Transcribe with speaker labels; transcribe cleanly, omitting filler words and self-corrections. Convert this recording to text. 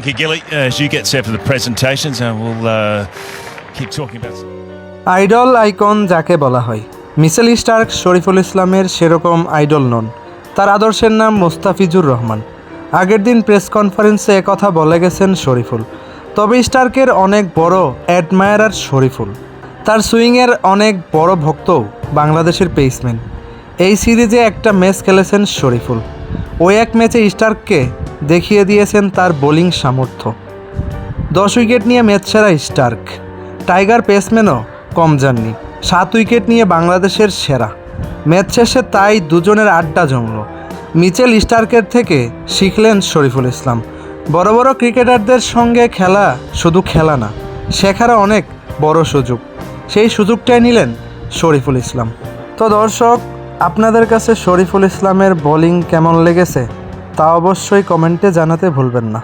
Speaker 1: you, Gilly. As you get set for the presentations, we'll keep talking about.
Speaker 2: Idol icon যাকে বলা হয়, Mitchell Starc Shariful ইসলামের সেরকম idol নন। তার আদর্শের নাম মোস্তাফিজুর রহমান। আগের দিন প্রেস কনফারেন্সে একথা বলে গেছেন শরীফুল। তবে স্টার্কের অনেক বড় অ্যাডমায়ারার শরীফুল। তার সুইংয়ের অনেক বড় ভক্তও বাংলাদেশের পেসম্যান। এই সিরিজে একটা ম্যাচ খেলেছেন শরীফুল। ওই এক ম্যাচে স্টার্ককে দেখিয়ে দিয়েছেন তার বোলিং সামর্থ্য। 10 উইকেট নিয়ে ম্যাচ সেরা স্টার্ক। টাইগার পেসম্যানও কম যাননি, 7 উইকেট নিয়ে বাংলাদেশের সেরা। ম্যাচ শেষে তাই দুজনের আড্ডা জমল। মিচেল স্টার্কের থেকে শিখলেন শরীফুল ইসলাম। বড় বড় ক্রিকেটারদের সঙ্গে খেলা শুধু খেলা না, শেখারও অনেক বড় সুযোগ। সেই সুযোগটাই নিলেন শরীফুল ইসলাম। তো দর্শক, আপনাদের কাছে শরীফুল ইসলামের বোলিং কেমন লেগেছে তা অবশ্যই কমেন্টে জানাতে ভুলবেন না।